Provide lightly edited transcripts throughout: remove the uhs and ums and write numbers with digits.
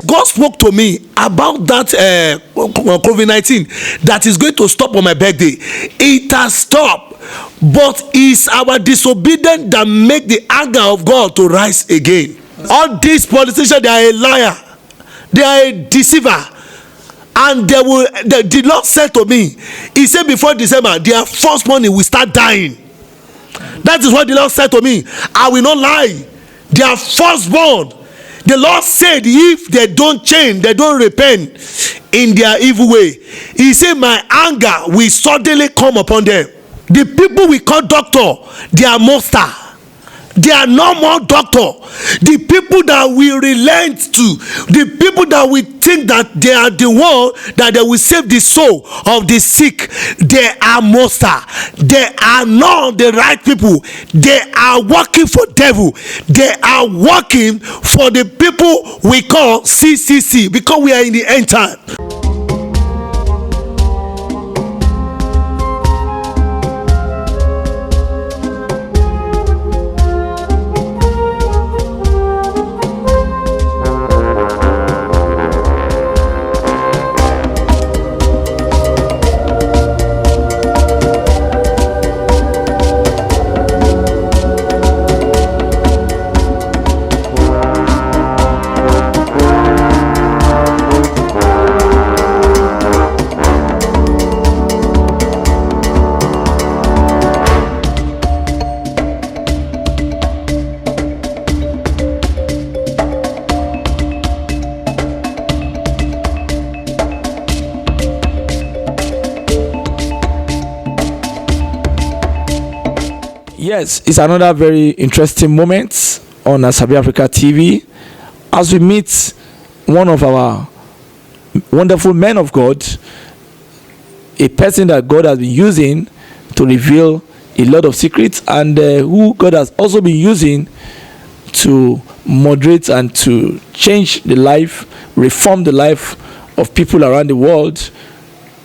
God spoke to me about that COVID-19 that is going to stop on my birthday. It has stopped, but it's our disobedience that make the anger of God to rise again. All these politicians, they are a liar, they are a deceiver, and they will. The Lord said to me, He said before December, their first money will start dying. That is what the Lord said to me. I will not lie. Their firstborn, the Lord said, if they don't change, they don't repent in their evil way, He said, my anger will suddenly come upon them. The people we call doctor, they are monster. They are no more doctor. The people that we relent to, the people that we think that they are the one that they will save the soul of the sick, they are monster. They are not the right people. They are working for devil. They are working for the people we call CCC, because we are in the end time. Yes, it's another very interesting moment on Asabi Africa TV as we meet one of our wonderful men of God, a person that God has been using to reveal a lot of secrets, and who God has also been using to moderate and to change the life, reform the life of people around the world,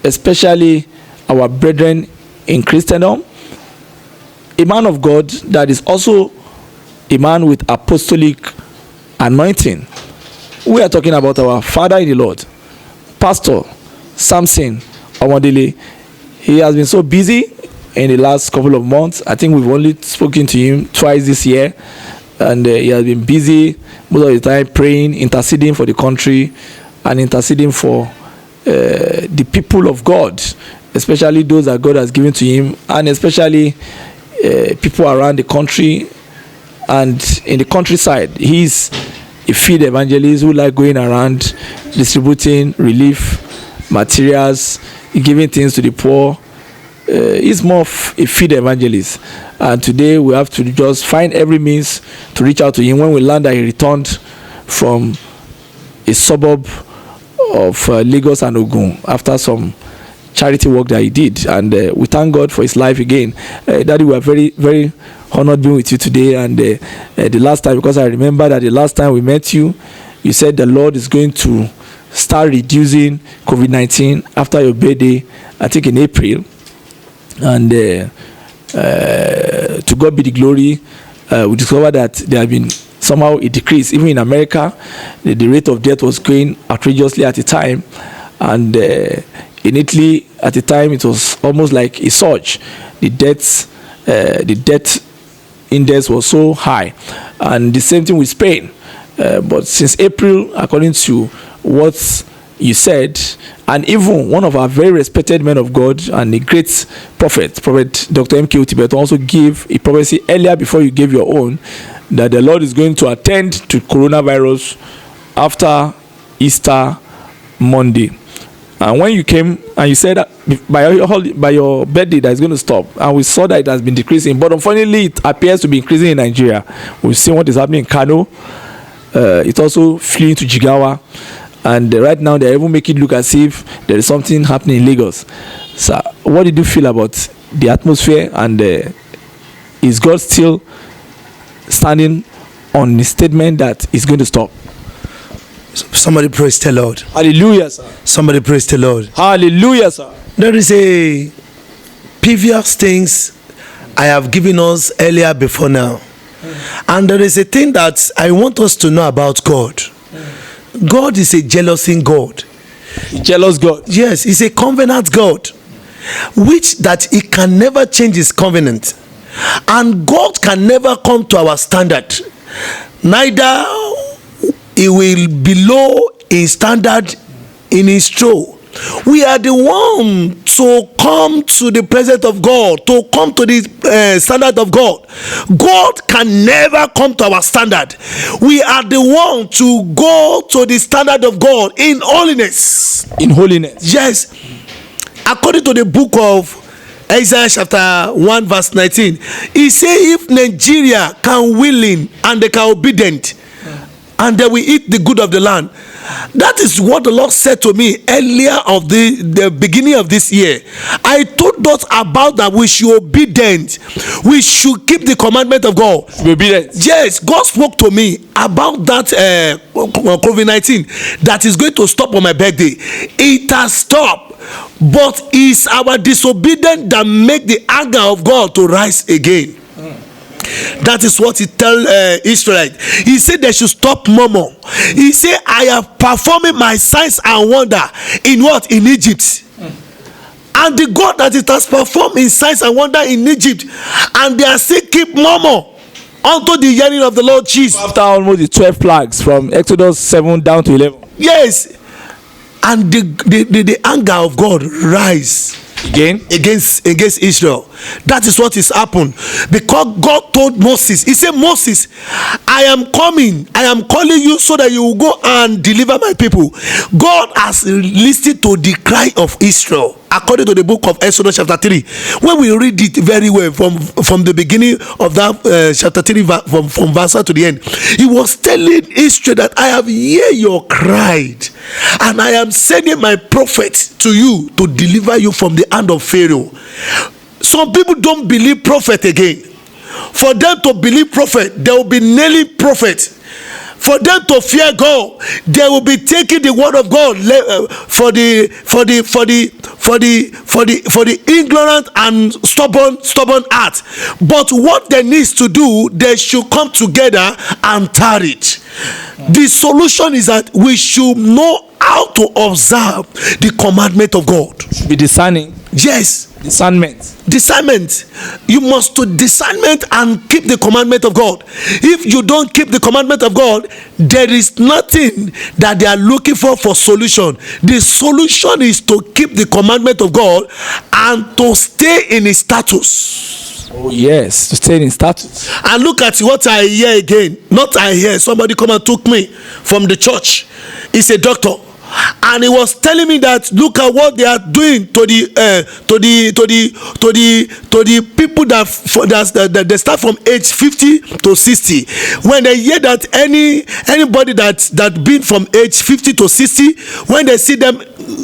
especially our brethren in Christendom. A man of God that is also a man with apostolic anointing. We are talking about our father in the Lord, Pastor Samson Omodele. He has been so busy in the last couple of months. I think we've only spoken to him twice this year, and he has been busy most of the time praying, interceding for the country, and interceding for the people of God, especially those that God has given to him, and especially people around the country and in the countryside. He's a field evangelist who like going around distributing relief materials, giving things to the poor. He's more of a field evangelist, and today we have to just find every means to reach out to him. When we learned that he returned from a suburb of Lagos and Ogun after some charity work that he did, and we thank God for his life again. Daddy, we are very, very honored being with you today. And the last time, because I remember that the last time we met you, you said the Lord is going to start reducing COVID-19 after your birthday, I think in April. And to God be the glory, we discovered that there had been somehow a decrease. Even in America, the rate of death was going outrageously at the time, and in Italy at the time it was almost like a surge. The death index was so high, and the same thing with Spain. But since April, according to what you said, and even one of our very respected men of God and a great prophet Dr. M.K. Tibetan also gave a prophecy earlier before you gave your own, that the Lord is going to attend to coronavirus after Easter Monday. And when you came and you said that by your birthday that is going to stop, and we saw that it has been decreasing, but unfortunately it appears to be increasing in Nigeria. We've seen what is happening in Kano. It's also fleeing to Jigawa, and right now they even make it look as if there is something happening in Lagos. So what did you feel about the atmosphere, and is God still standing on the statement that it's going to stop? Somebody praise the Lord. Hallelujah, sir. Somebody praise the Lord. Hallelujah, sir. There is a previous things I have given us earlier before now. And there is a thing that I want us to know about God. God is a jealousing God. Jealous God. Yes, he's a covenant God, which that he can never change his covenant, and God can never come to our standard, neither he will below his standard in his throne. We are the one to come to the presence of God, to come to the standard of God. God can never come to our standard. We are the one to go to the standard of God in holiness. In holiness. Yes. According to the book of Isaiah chapter 1 verse 19, he say if Nigeria can willing and they can obedient, and they will eat the good of the land. That is what the Lord said to me earlier of the beginning of this year. I told us about that we should obedient. We should keep the commandment of God. Be obedient. Yes, God spoke to me about that COVID-19 that is going to stop on my birthday. It has stopped, but it's our disobedience that make the anger of God to rise again. That is what he tell Israel. He said they should stop murmur. He said, I have performing my signs and wonder in what? In Egypt. And the God that it has performed in signs and wonder in Egypt, and they are still keep murmur unto the hearing of the Lord Jesus. After almost the 12 plagues from Exodus 7 down to 11. Yes. And the anger of God rise Again against Israel. That is what is happened, because God told Moses, he said, Moses, I am coming, I am calling you so that you will go and deliver my people. God has listened to the cry of Israel, according to the book of Exodus chapter 3. When we read it very well from the beginning of that chapter 3 from verse 1 to the end, he was telling Israel that I have heard your cry, and I am sending my prophet to you to deliver you from the hand of Pharaoh. Some people don't believe prophet again. For them to believe prophet, they will be nailing prophet. For them to fear God, they will be taking the word of God for the ignorant and stubborn heart. But what they need to do, they should come together and tarry it. The solution is that we should know how to observe the commandment of God. be discerning. Yes. Discernment. You must do discernment and keep the commandment of God. If you don't keep the commandment of God, there is nothing that they are looking for solution. The solution is to keep the commandment of God and to stay in his status. Oh yes, to stay in status. And look at what I hear again. Not I hear. Somebody come and took me from the church. He's a doctor. And he was telling me that look at what they are doing to the people that they start from age 50 to 60. When they hear that anybody that been from age 50 to 60, when they see them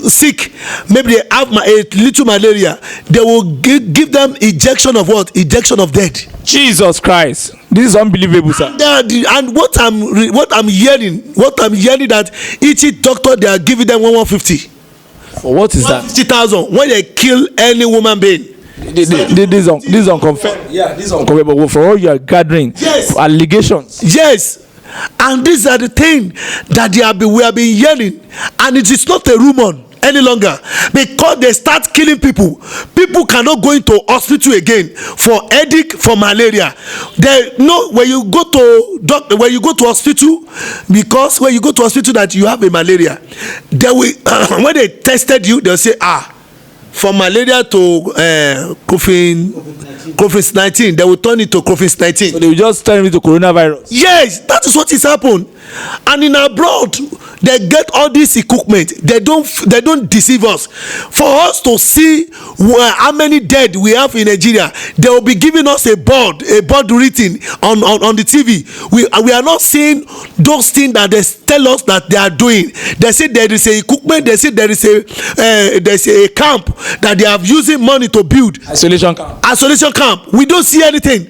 sick, maybe they have a little malaria, they will give them injection of what? Injection of death. Jesus Christ, this is unbelievable, sir. And what I'm hearing that each doctor they are giving them 150. For what is that? 50,000 when they kill any woman being. This is unconfirmed. Yeah, this is unconfirmed. But for all you are gathering, yes, allegations. Yes. And these are the things that we have been hearing, and it is not a rumor any longer, because they start killing people. People cannot go into hospital again for headache, for malaria. They know when you go to hospital, because when you go to hospital that you have a malaria, they will when they tested you, they'll say from malaria to COVID-19, they will turn it to COVID-19. So they will just turn it to coronavirus. Yes, that is what is happened. And in abroad, they get all this equipment. They don't deceive us. For us to see how many dead we have in Nigeria, they will be giving us a board written on the TV. We are not seeing those things that they tell us that they are doing. They say there is a equipment. They say there is a camp that they have using money to build. Isolation camp. We don't see anything.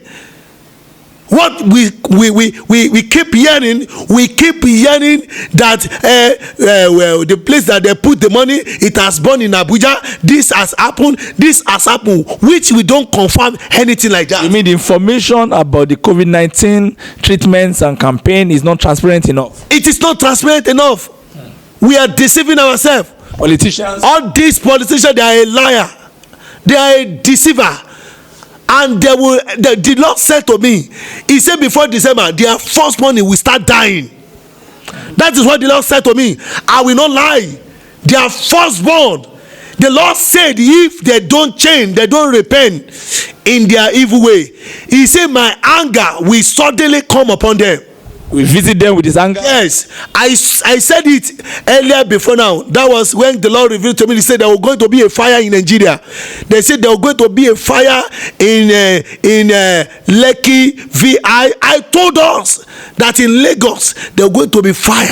What we keep hearing, that well, the place that they put the money, it has burned in Abuja. This has happened, which we don't confirm anything like that. You mean the information about the COVID-19 treatments and campaign is not transparent enough? It is not transparent enough. We are deceiving ourselves. Politicians, all these politicians, they are a liar, they are a deceiver. And the Lord said to me, he said before December, their first money will start dying. That is what the Lord said to me. I will not lie. Their firstborn, the Lord said, if they don't change, they don't repent in their evil way, he said my anger will suddenly come upon them. we visit them with his anger. Yes, I said it earlier before now. That was when the Lord revealed to me. He said there was going to be a fire in Nigeria. They said there was going to be a fire in Lekki VI. I told us that in Lagos there was going to be fire,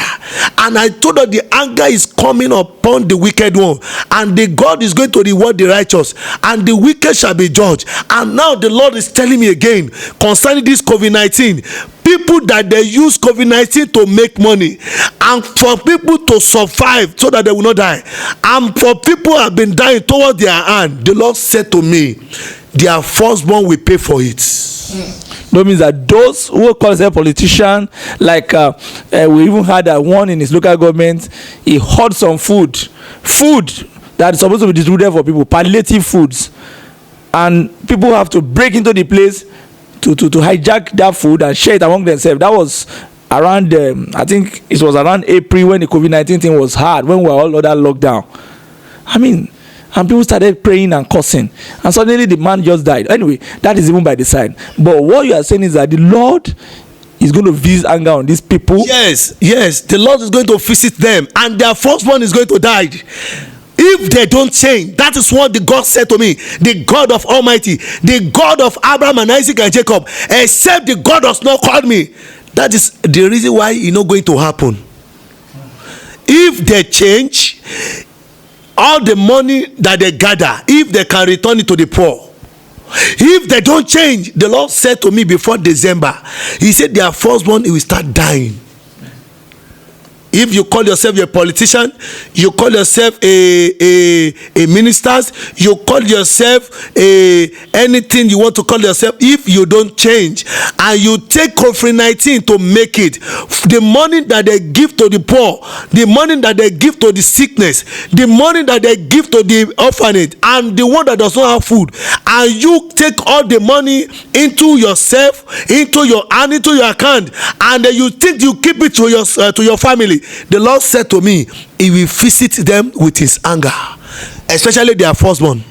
and I told us the anger is coming upon the wicked one, and the God is going to reward the righteous, and the wicked shall be judged. And now the Lord is telling me again concerning this COVID-19. People that they use COVID-19 to make money, and for people to survive so that they will not die, and for people who have been dying towards their hand, the Lord said to me, their firstborn will pay for it. That means that those who call themselves politicians, like we even had one in his local government, he hoard some food that is supposed to be distributed for people, palliative foods, and people have to break into the place to hijack that food and share it among themselves. That was around I think it was around April when the COVID-19 thing was hard, when we were all under lockdown. I mean, and people started praying and cursing, and suddenly the man just died. Anyway, that is even by the side. But what you are saying is that the Lord is going to visit anger on these people. Yes, the Lord is going to visit them, and their firstborn is going to die if they don't change. That is what the God said to me, the God of Almighty, the God of Abraham and Isaac and Jacob. Except the God does not call me. That is the reason why it's not going to happen. If they change, all the money that they gather, if they can return it to the poor. If they don't change, the Lord said to me before December, he said their firstborn will start dying. If you call yourself a politician, you call yourself a minister, you call yourself anything you want to call yourself, if you don't change and you take COVID-19 to make it, the money that they give to the poor, the money that they give to the sickness, the money that they give to the orphanage, and the one that does not have food, and you take all the money into yourself, into your hand, into your account, and then you think you keep it to your family. The Lord said to me, he will visit them with his anger, especially their firstborn.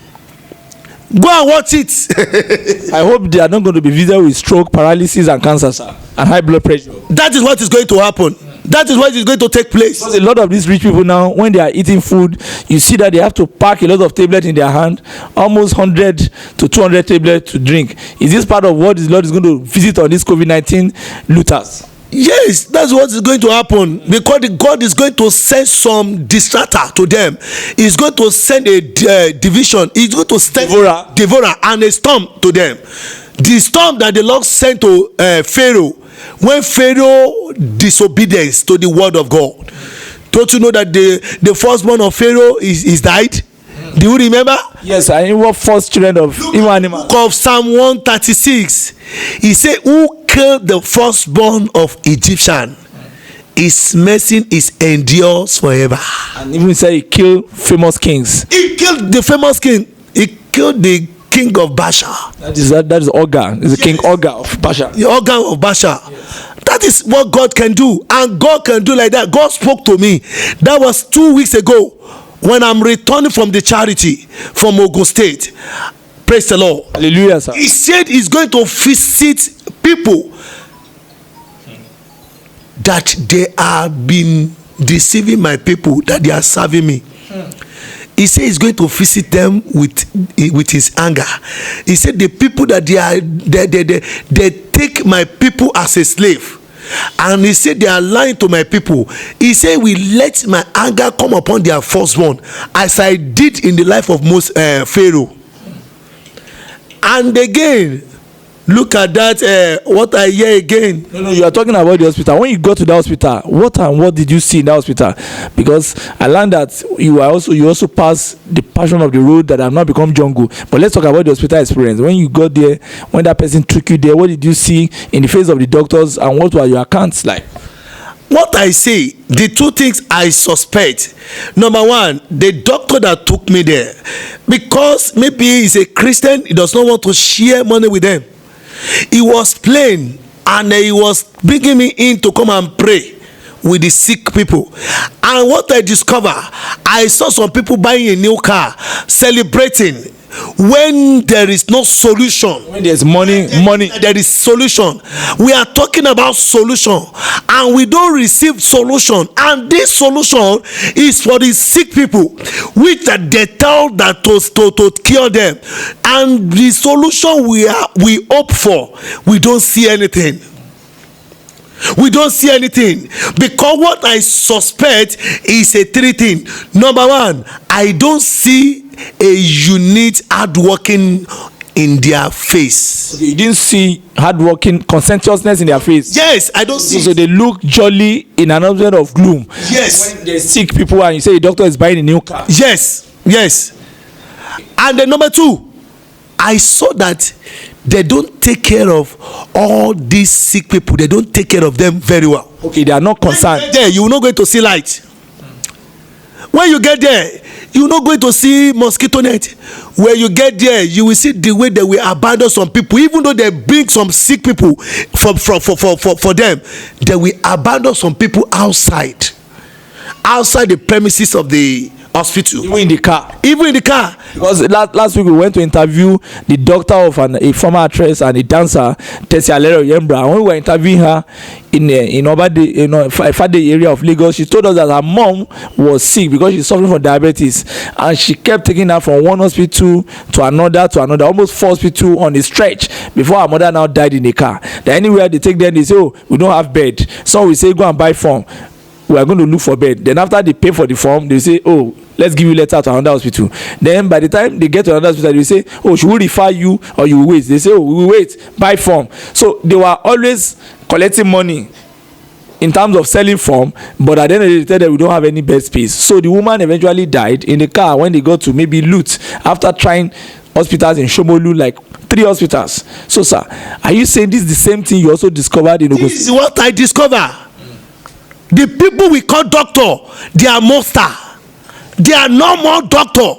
Go and watch it. I hope they are not going to be visited with stroke, paralysis, and cancer, sir, and high blood pressure. That is what is going to happen. That is what is going to take place. Because a lot of these rich people now, when they are eating food, you see that they have to pack a lot of tablets in their hand, almost 100 to 200 tablets to drink. Is this part of what the Lord is going to visit on this COVID-19 looters? Yes, that's what is going to happen, because God is going to send some distractor to them. He's going to send a division. He's going to send devourer and a storm to them. The storm that the Lord sent to Pharaoh, when Pharaoh disobedience to the word of God. Don't you know that the firstborn of Pharaoh is died? Do you remember? Yes, I know what first children of evil animal. Book of Psalm 136. He said, who killed the firstborn of Egyptian? His mercy endures forever. And even say he killed famous kings. He killed the famous king. He killed the king of Basha. That is Oga. It's the king Oga of Basha. The Oga of Basha. Yes. That is what God can do, and God can do like that. God spoke to me. That was 2 weeks ago, when I'm returning from the charity from Ogun State. Praise the Lord. Hallelujah, sir. He said he's going to visit people that they have been deceiving my people, that they are serving me. He said he's going to visit them with his anger. He said the people that they take my people as a slave. And he said they are lying to my people. He said we let my anger come upon their firstborn, as I did in the life of Pharaoh. And again, Look at that, what I hear again. No, you are talking about the hospital. When you got to the hospital, what did you see in the hospital? Because I learned that you also passed the passion of the road that have not become jungle. But let's talk about the hospital experience. When you got there, when that person took you there, what did you see in the face of the doctors, and what were your accounts like? What I say, the two things I suspect. Number one, the doctor that took me there, because maybe he's a Christian, he does not want to share money with them. He was plain, and he was bringing me in to come and pray with the sick people. And what I discovered, I saw some people buying a new car, celebrating. When there is no solution, when there's money, there is solution. We are talking about solution, and we don't receive solution. And this solution is for the sick people, which are they tell that to cure them. And the solution we hope for, we don't see anything. We don't see anything, because what I suspect is a three thing. Number one, I don't see a unit hardworking in their face. Okay, you didn't see hardworking conscientiousness in their face. Yes, I don't see. So they look jolly in an atmosphere of gloom. Yes. When there's sick people and you say the doctor is buying a new car. Yes. And then number two, I saw that they don't take care of all these sick people. They don't take care of them very well. Okay, they are not concerned. There, you are not going to see light. When you get there, you are not going to see mosquito net. When you get there, you will see the way they will abandon some people. Even though they bring some sick people for them, they will abandon some people outside the premises of the hospital. Even in the car. Because last week we went to interview the doctor of a former actress and a dancer, Tessie Alero Yembra. When we were interviewing her in Fade area of Lagos, she told us that her mom was sick because she's suffering from diabetes, and she kept taking her from one hospital to another, almost 4 hospitals on a stretch before her mother now died in the car. Then anywhere they take them, they say, oh, we don't have bed. Some will say, go and buy form. We are going to look for bed. Then after they pay for the form, they say, oh, let's give you letter to another hospital. Then by the time they get to another hospital, they say, oh, should we refer you or you will wait? They say, oh, we will wait, buy form. So they were always collecting money in terms of selling form, but at the end of the day, they tell them we don't have any bed space. So the woman eventually died in the car when they got to maybe Lut after trying hospitals in Shomolu, like 3 hospitals. So sir, are you saying this is the same thing you also discovered in Ogun? This is what I discovered. The people we call doctor, they are monster. They are no more doctor.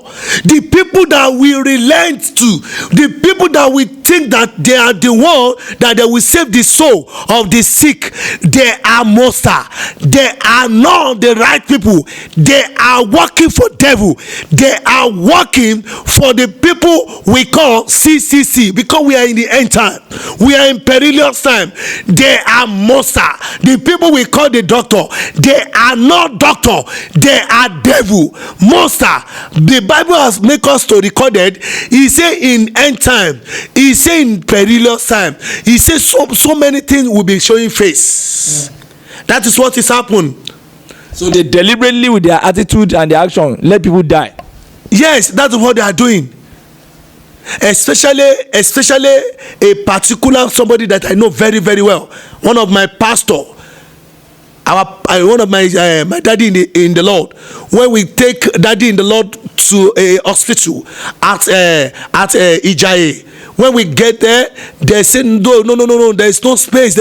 The people that we relent to, the people that we think that they are the one that they will save the soul of the sick, they are monster. They are not the right people. They are working for devil. They are working for the people we call CCC, because we are in the end time. We are in perilous time. They are monster. The people we call the doctor, they are not doctor. They are devil. Monster. The Bible has make us to record it. He say in end time, he say in perilous time, he say so many things will be showing face. That is what is happened. So they deliberately, with their attitude and their action, let people die. Yes, that's what they are doing. Especially a particular somebody that I know very, very well. One of my pastor, one of my daddy in the Lord. When we take daddy in the Lord to a hospital at Ijaye, when we get there, they say no, there is no space.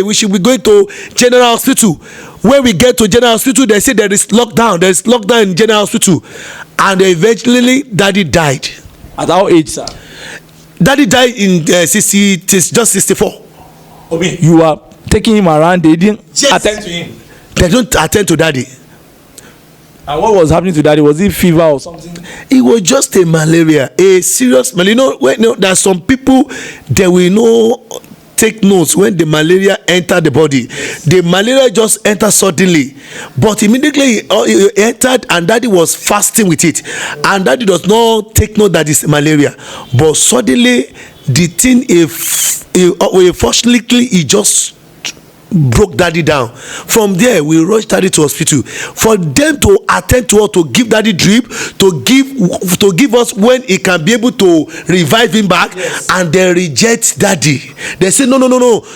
We should be going to General Hospital. When we get to General Hospital, they say there is lockdown. There is lockdown in General Hospital, and eventually daddy died. At our age, sir? Daddy died in just 64. Okay, you are taking him around. They didn't attend to him. They don't attend to daddy. And what was happening to daddy? Was it fever or something? It was just a malaria, a serious malaria. There are some people they will know take notes when the malaria enter the body. The malaria just enter suddenly, but immediately it entered, and daddy was fasting with it, and daddy does not take note that it's malaria, but suddenly the thing, if unfortunately it just broke daddy down. From there we rush daddy to hospital for them to attend to us, to give daddy drip, to give us when he can be able to revive him back. Yes. And they reject daddy. They say no,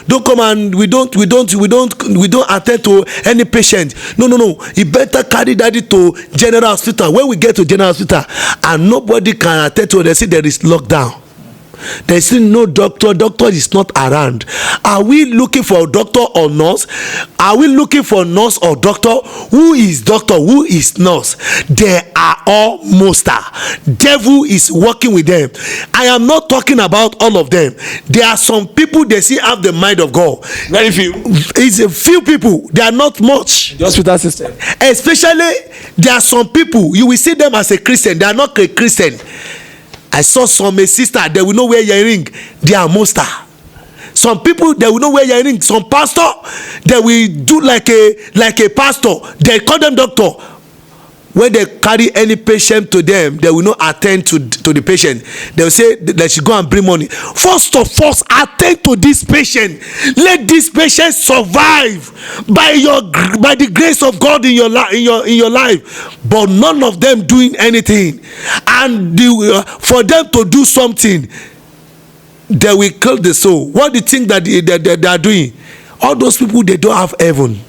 don't come, and we don't attend to any patient. No, you better carry daddy to general hospital. When we get to general hospital and nobody can attend to it, they say there is lockdown. They say no doctor is not around. Are we looking for a doctor or nurse? Are we looking for nurse or doctor? Who is doctor, who is nurse? They are all monster. Devil is working with them. I am not talking about all of them. There are some people, they still have the mind of God. Very few. It's a few people. They are not much. The hospital system. Especially there are some people, you will see them as a Christian. They are not a Christian. I saw a sister, they will not wear earring. They are monster. Some people, they will not wear earring. Some pastor, they will do like a pastor. They call them doctor. When they carry any patient to them, they will not attend to the patient. They will say they should go and bring money. First of all, attend to this patient. Let this patient survive by the grace of God in your life. But none of them doing anything, and for them to do something, they will kill the soul. What do you think that they are doing? All those people, they don't have heaven.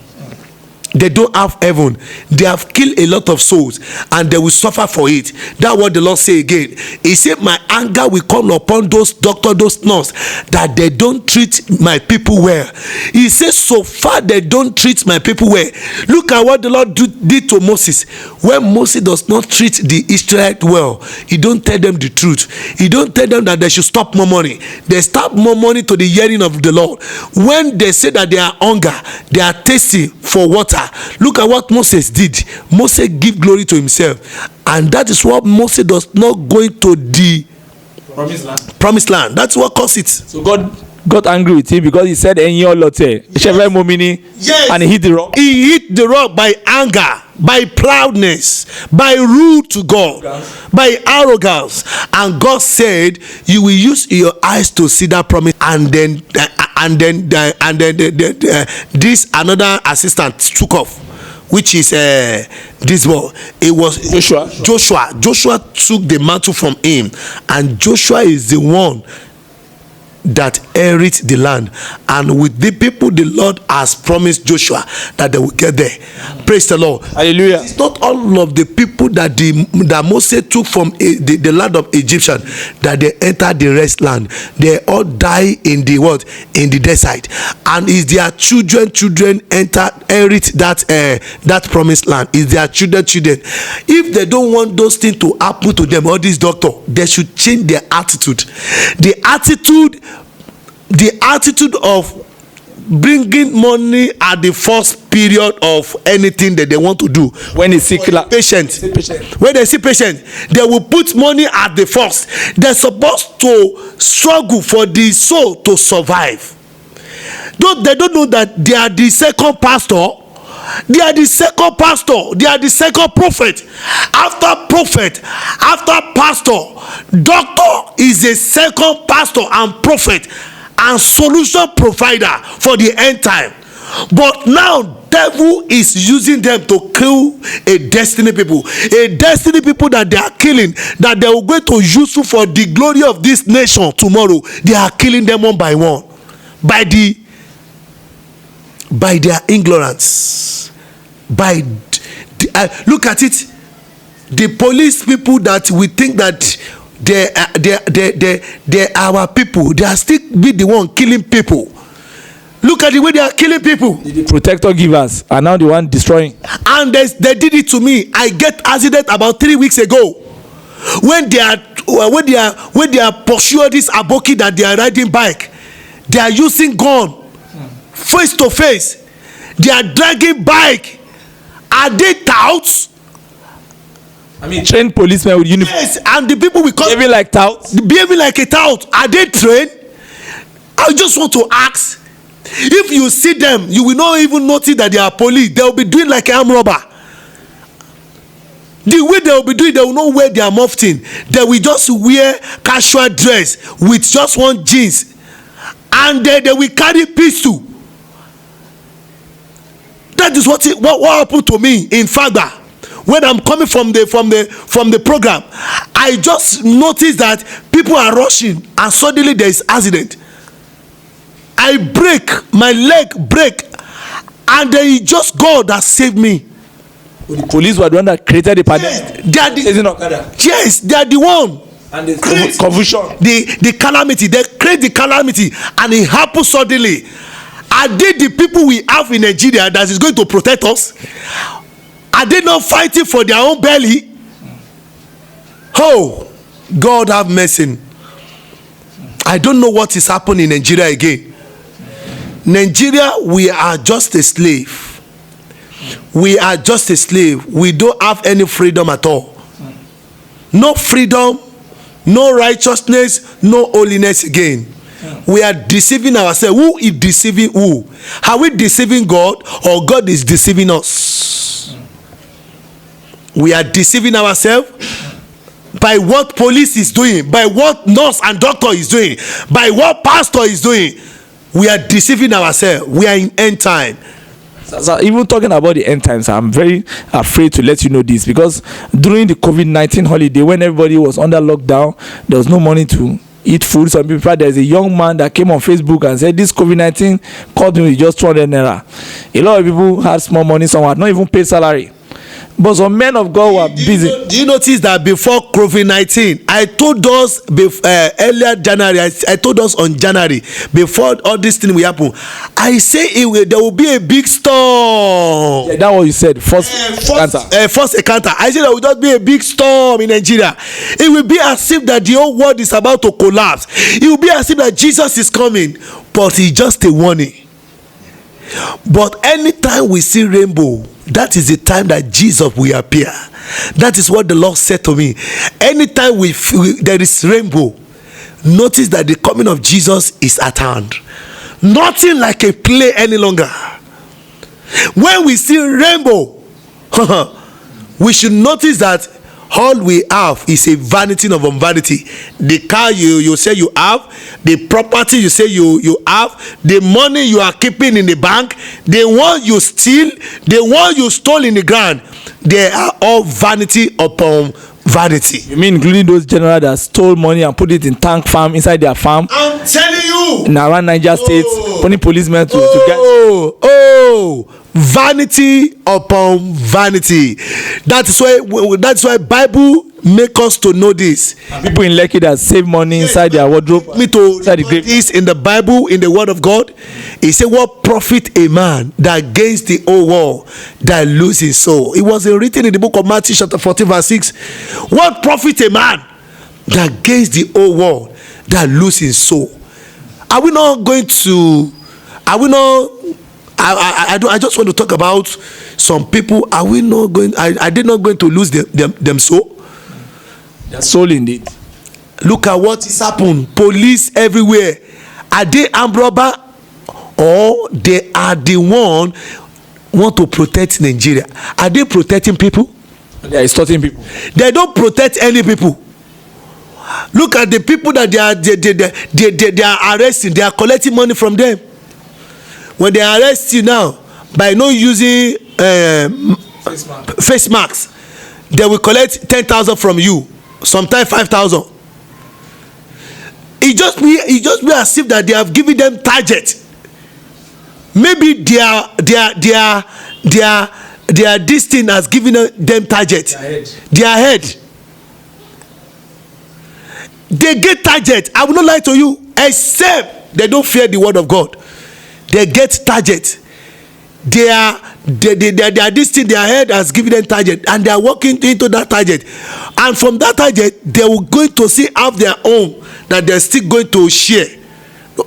They don't have heaven. They have killed a lot of souls, and they will suffer for it. That's what the Lord say again. He said, my anger will come upon those doctors, those nurses, that they don't treat my people well. He says, so far they don't treat my people well. Look at what the Lord did to Moses. When Moses does not treat the Israelites well, he don't tell them the truth. He don't tell them that they should stop more money. They stop more money to the hearing of the Lord. When they say that they are hunger, they are thirsty for water. Look at what Moses did. Moses give glory to himself, and that is what Moses does not go into the promised land. That's what caused it. So God got angry with him because he said, yes. And he hit the rock. He hit the rock by anger, by proudness, by rude to God, by arrogance. And God said, you will use your eyes to see that promise. And then this another assistant took off, which is this boy. It was Joshua. Joshua took the mantle from him, and Joshua is the one that inherit the land, and with the people the Lord has promised Joshua that they will get there. Praise the Lord. Hallelujah. It's not all of the people that Moses took from the land of Egyptian that they enter the rest land. They all die in the desert, and is their children inherit that promised land. Is their children. If they don't want those things to happen to them, or this doctor, they should change their attitude. The attitude of bringing money at the first period of anything that they want to do. When it's sick patient, when they see patient, they will put money at the first. They're supposed to struggle for the soul to survive. They don't know that they are the second pastor. They are the second pastor. They are the second prophet. After pastor, doctor is a second pastor and prophet and solution provider for the end time. But now devil is using them to kill a destiny people that they are killing, that they will go to use for the glory of this nation tomorrow. They are killing them one by one by their ignorance. Look at it. The police people that we think that they are our people, they are still be the one killing people. Look at the way they are killing people. The protector givers are now the one destroying. And they did it to me. I get accident about 3 weeks ago when they are pursuing this aboki that they are riding bike. They are using gun face to face. They are dragging bike. Are they touts? I mean, trained policemen with uniform. Yes, and the people we call behaving like touts. Behaving like a tout. Are they trained? I just want to ask. If you see them, you will not even notice that they are police. They will be doing like an armed robber. The way they will be doing, they will not wear their muftin. They will just wear casual dress with just one jeans, and they will carry pistol. That is what happened to me in Fagba. When I'm coming from the program, I just noticed that people are rushing and suddenly there is accident. I break, my leg break, and then it's just God that saved me. The police were the one that created the pandemic. Yes, they are the one. And the confusion. The calamity, they create the calamity, and it happens suddenly. Are they the people we have in Nigeria that is going to protect us? Are they not fighting for their own belly? Oh, God have mercy. I don't know what is happening in Nigeria again. Nigeria, we are just a slave. We are just a slave. We don't have any freedom at all. No freedom, no righteousness, no holiness again. We are deceiving ourselves. Who is deceiving who? Are we deceiving God, or God is deceiving us? We are deceiving ourselves by what police is doing, by what nurse and doctor is doing, by what pastor is doing. We are deceiving ourselves. We are in end time. So even talking about the end times, I'm very afraid to let you know this, because during the COVID-19 holiday, when everybody was under lockdown, there was no money to eat food. Some people, there's a young man that came on Facebook and said this COVID-19 called me with just 200 naira. A lot of people had small money, some had not even paid salary. But some men of God were busy. Do you notice that before COVID-19, I told us earlier January, I told us on January, before all this thing will happen, I say there will be a big storm. Yeah, that's what you said. First encounter. I said there will just be a big storm in Nigeria. It will be as if that the whole world is about to collapse. It will be as if that Jesus is coming, but it's just a warning. But anytime we see rainbow, that is the time that Jesus will appear. That is what the Lord said to me. Anytime there is rainbow, notice that the coming of Jesus is at hand. Nothing like a play any longer. When we see rainbow, we should notice that all we have is a vanity of vanity. The car you say you have, the property you say you have, the money you are keeping in the bank, the one you steal, the one you stole in the ground, they are all vanity upon vanity. You mean including those generals that stole money and put it in tank farm inside their farm? I'm telling you. In around Niger State, putting policemen to get. Vanity upon vanity. That's why Bible make us to know this. And people in Lekki that save money inside their wardrobe. Me to this in the Bible, in the Word of God. He said, "What profit a man that gains the whole world, that lose his soul?" It was written in the book of Matthew, chapter 14, verse 6. What profit a man that gains the whole world, that lose his soul? Are we not going to? Are we not? I just want to talk about some people. Are we not going? Are they not going to lose them soul? Their soul indeed. Look at what is happened. Police everywhere. Are they armed robber, or they are the one want to protect Nigeria? Are they protecting people? They are extorting people. They don't protect any people. Look at the people that they are arresting. They are collecting money from them. When they arrest you now, by not using face masks, they will collect 10,000 from you, sometimes 5,000. It just be as if that they have given them target. Maybe their this thing has given them target. Their head. They get target. I will not lie to you, except they don't fear the word of God. They get target. Their this thing, their head has given them target, and they are walking into that target. And from that target, they will going to see have their own that they're still going to share.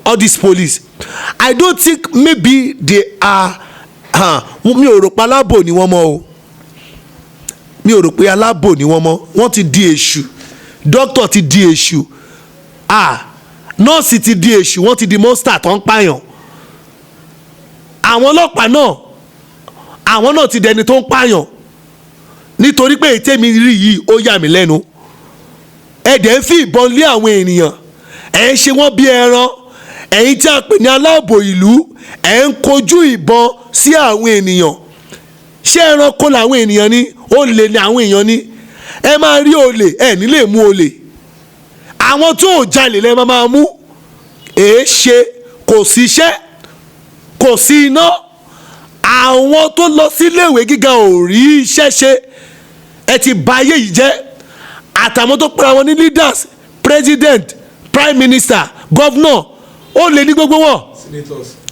All these police, I don't think maybe they are. Mi ò rò pé alábò ni wọ́n mọ́ o. Mi ò rò pé alábò ni wọ́n mọ́. Wọ́n ti di èṣù. Doctor ti di èṣù. Nọ́ọ̀sì ti di èṣù. Wọ́n ti di monster tó ń pààyàn. Àwọn ọlọ́pàá náà, àwọn náà ti dẹni tó ń pààyàn. Nítorí pé ètè mi rí yìí ó yà mí lẹ́nu. Ẹ̀dẹ̀ ń fi ìbọn lé àwọn ènìyàn. Ẹ̀ ń ṣe wọ́n bí ẹran. Ẹ̀yin tí a pè ní aláàbò ìlú, ẹ̀ ń kojú ìbọn sí àwọn ènìyàn. ṣé ẹranko làwọn ènìyàn ní? Olè ni àwọn èèyàn ní. Ẹ máa rí olè ẹ ní lè mú olè. Àwọn tó jalè lẹ máa mú. Ṣe kò sí iṣẹ́ kò sí iná. Àwọn tó lọ sí iléèwé gíga ò rí iṣẹ́ ṣe. Ẹ ti bà ayé yìí jẹ́. Àtàwọn tó pera wọn ní leaders, president, prime minister, governor, ó lè ní gbogbo wọn.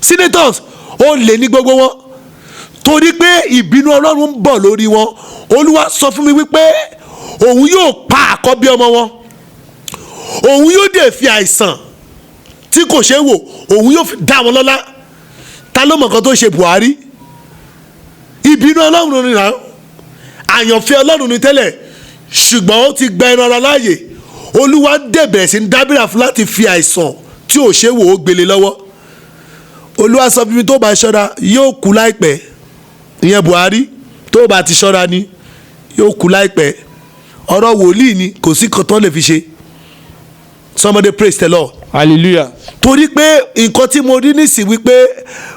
Senators ó lè ní gbogbo wọn. Torí pé ìbínú Ọlọ́run ń bọ̀ lórí wọn. Olúwa sọ fún mi wípé òun yóò pa àkọ́bí ọmọ wọn. Òun yóò dẹ̀ fi àìsàn tí kò ṣe wò òun yóò fi dá wọn lọ́lá. Ta ló mọ̀ kan tó ṣe Buhari? Ìbínú Ọlọ́run ni náà. Àyànfẹ́ Ọlọ́run ni tẹ́lẹ̀ ṣùgbọ́n ó ti gba ẹran ara láàyè. Olúwa dẹ̀ bẹ̀rẹ̀ sí ń dábìrà fún láti fi àìsàn tí ò ṣe wò ó gbélé lọ́wọ́. Olúwa sọ fún mi tó bá ṣọ́ra yóò kú láìpẹ́. Ìyẹn Buhari tó bá ti ṣọ́ra ni yóò kú láìpẹ́. Ọ̀rọ̀ wòlíì ni kò sí kan tó lè fi ṣe. Somebody praise the Lord. Hallelujah. Torí pé nǹkan tí mo rí nísìn wípé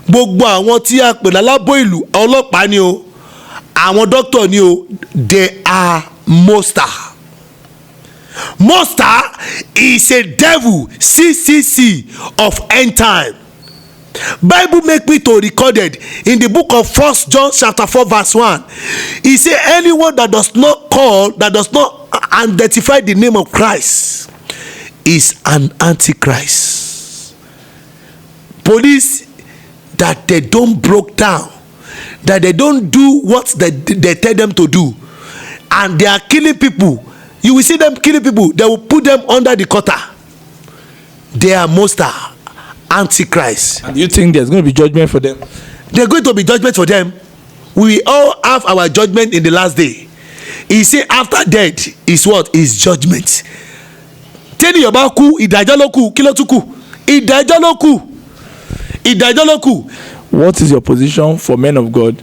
gbogbo àwọn tí a pè lálábò ìlú ọlọ́pàá ni o, àwọn dókítà ni o, they are monster. Monster is a devil, CCC of end time. Bible make me to record it in the book of 1 John chapter 4 verse 1. He say anyone that does not call, that does not identify the name of Christ is an antichrist. Police that they don't broke down, that they don't do what they tell them to do, and they are killing people. You will see them killing people. They will put them under the cutter. They are monster, antichrist. And you think there's going to be judgment for them? There's going to be judgment for them. We all have our judgment in the last day. He say after death is what? Is judgment. Tẹ́lẹ̀ yọ̀bá kú ìdájọ́ ló kù, kí ló tún kù? Ìdájọ́ ló kù. Ìdájọ́ ló kù. What is your position for men of God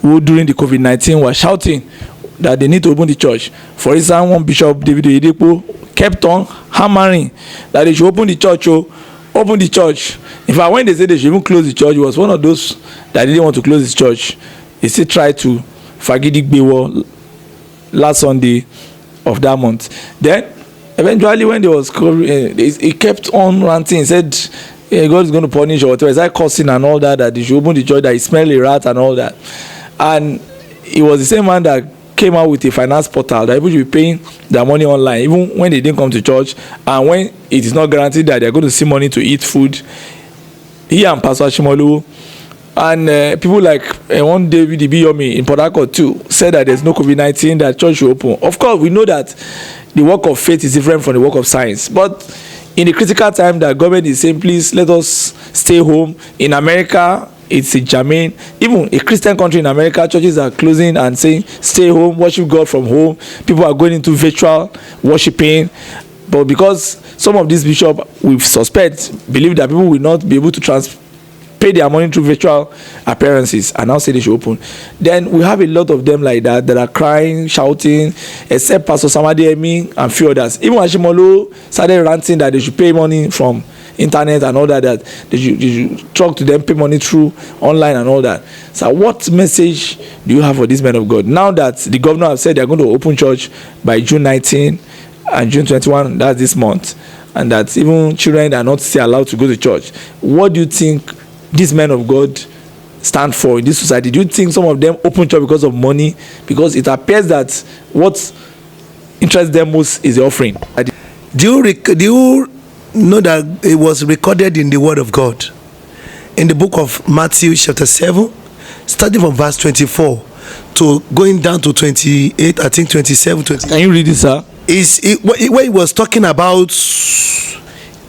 who during the COVID-19 were shouting that they need to open the church? For instance, one Bishop David Oyedepo kept on hammering that they should open the church. Open the church. In fact, when they said they should even close the church, he was one of those that didn't want to close his church. He still tried to Fagidigbewo last Sunday of that month. Then eventually when there was he kept on ranting. He said God is going to punish or whatever. Is that cursing and all that, that they should open the church, that he smelled a rat and all that. And it was the same man that came out with a finance portal that people should be paying their money online even when they didn't come to church, and when it is not guaranteed that they're going to see money to eat food. He and Pastor Ashimolu and people like one David Ibiyomi in Port Harcourt too said that there's no COVID-19, that church should open. Of course, we know that the work of faith is different from the work of science, but in the critical time that government is saying please let us stay home, in America it's a germane. Even a Christian country in America, churches are closing and saying stay home, worship God from home. People are going into virtual worshiping. But because some of these bishops, we suspect, believe that people will not be able to pay their money through virtual appearances and now say they should open, then we have a lot of them like that are crying, shouting, except Pastor Samadi Emi and few others. Even Ashimolo started ranting that they should pay money from internet and all that, that they should talk to them, pay money through online and all that. So what message do you have for these men of God now that the governor have said they are going to open church by June 19 and June 21, that's this month, and that even children are not still allowed to go to church? What do you think these men of God stand for in this society? Do you think some of them open church because of money? Because it appears that what interests them most is the offering. Do you know that it was recorded in the Word of God in the book of Matthew chapter 7, starting from verse 24 to going down to 28, I think 27, 28. Can you read this, sir? Where he was talking about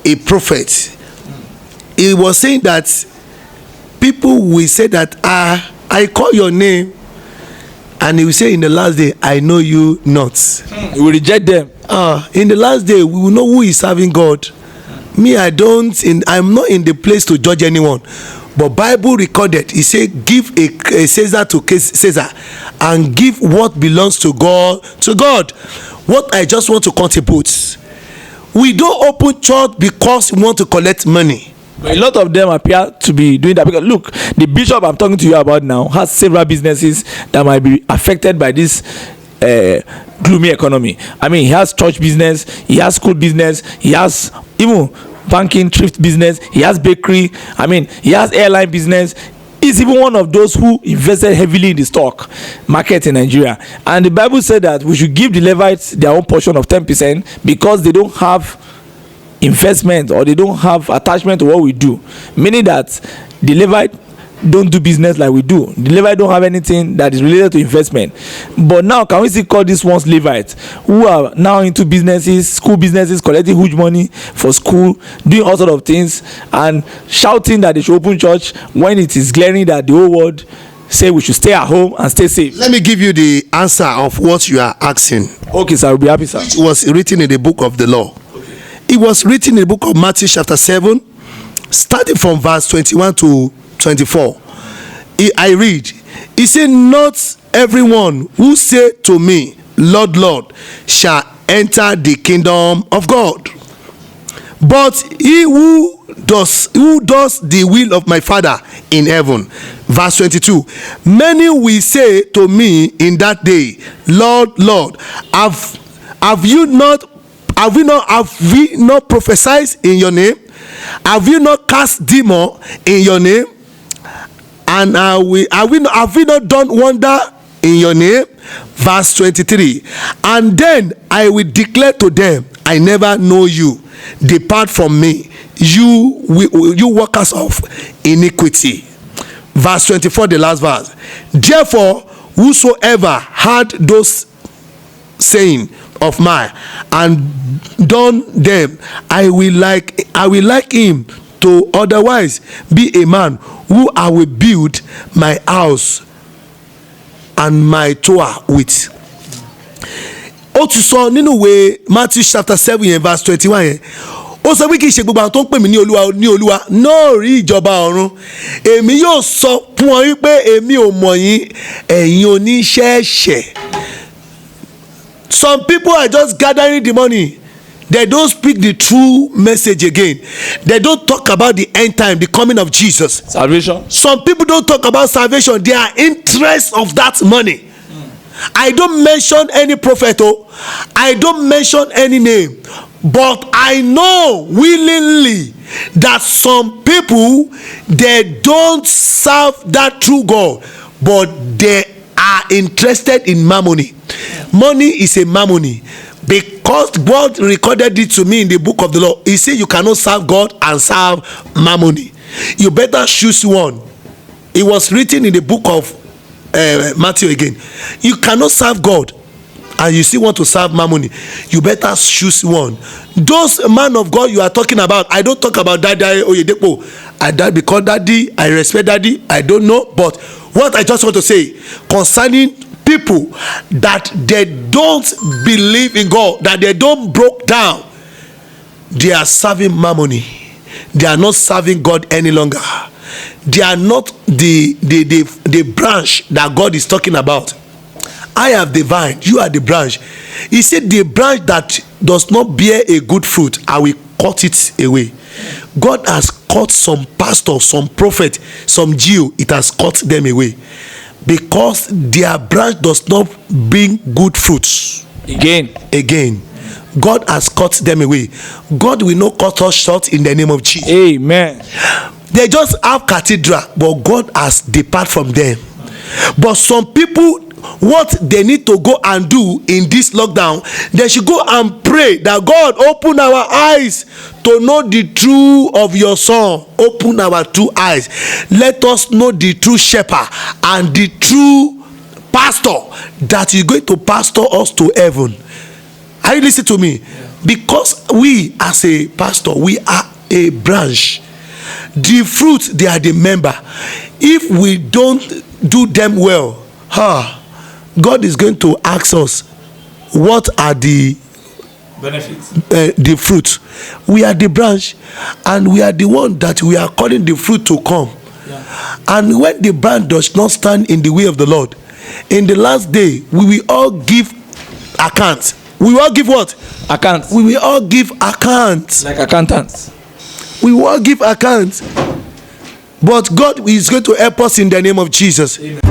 a prophet, he was saying that people will say that I call your name, and he will say in the last day, I know you not. You will reject them. In the last day, we will know who is serving God. Me, I'm not in the place to judge anyone. But Bible recorded, he said, give a Caesar to Caesar, and give what belongs to God to God. What I just want to contribute, we don't open church because we want to collect money. But a lot of them appear to be doing that because look, the bishop I'm talking to you about now has several businesses that might be affected by this gloomy economy. I mean, he has church business, he has school business, he has even banking, thrift business, he has bakery, I mean, he has airline business. He's even one of those who invested heavily in the stock market in Nigeria. And the Bible said that we should give the Levites their own portion of 10% because they don't have investment or they don't have attachment to what we do, meaning that the Levite don't do business like we do. The Levite don't have anything that is related to investment. But now can we still call these ones Levites who are now into businesses, school businesses, collecting huge money for school, doing all sort of things and shouting that they should open church when it is glaring that the whole world say we should stay at home and stay safe? Let me give you the answer of what you are asking. Okay, sir, I'll be happy, sir. It was written in the book of the law. It was written in the book of Matthew chapter 7, starting from verse 21 to 24. I read, he said, not everyone who say to me, Lord, Lord, shall enter the kingdom of God, but he who does the will of my Father in heaven. Verse 22, many will say to me in that day, Lord, Lord, have we not prophesied in your name? Have we not cast demon in your name? And have we not done wonder in your name? Verse 23, and then I will declare to them, I never know you. Depart from me, you workers of iniquity. Verse 24, the last verse. Therefore, whosoever heard those saying of mine and done them, I will like him to otherwise be a man who I will build my house and my tower with. Ó tún sọ nínú ìwé Matthew chapter 7 yẹn verse 21 yẹn, ó sọ pé kì í ṣe gbogbo àwọn tó ń pè mí ní olúwa náà rí ìjọba ọ̀run. Èmi yóò sọ fún wọn wípé èmi ò mọ̀ yín, ẹ̀yin oníṣẹ́ ẹ̀ṣẹ̀. Some people are just gathering the money. They don't speak the true message again. They don't talk about the end time, the coming of Jesus. Salvation. Some people don't talk about salvation. They are interested of that money. I don't mention any prophet. I don't mention any name. But I know willingly that some people, they don't serve that true God, but they are interested in mammon. Money is a mammon. Because God recorded it to me in the book of the law. He said you cannot serve God and serve mammon. You better choose one. It was written in the book of Matthew again. You cannot serve God and you still want to serve mammon. You better choose one. Those man of God you are talking about, I don't talk about Daddy Oyedepo. Because Daddy, I respect Daddy. I don't know. But what I just want to say concerning people that they don't believe in God, that they don't broke down, they are serving mammon. They are not serving God any longer. They are not the branch that God is talking about. I have the vine, you are the branch. He said the branch that does not bear a good fruit, I will cut it away. God has cut some pastors, some prophet, some Jew, it has cut them away. Because their branch does not bring good fruits. Again, God has cut them away. God will not cut us short in the name of Jesus. Amen. They just have cathedral, but God has departed from them. But some people, what they need to go and do in this lockdown, they should go and pray that God open our eyes to know the truth of your son. Open our two eyes. Let us know the true shepherd and the true pastor that is going to pastor us to heaven. Are you listening to me? Because we as a pastor, we are a branch. The fruit, they are the member. If we don't do them well, God is going to ask us, what are the benefits? The fruit. We are the branch, and we are the one that we are calling the fruit to come. And when the branch does not stand in the way of the Lord, in the last day, we will all give account. We will all give what? Account. We will all give account. Like accountants. We will all give accounts. But God is going to help us in the name of Jesus. Amen.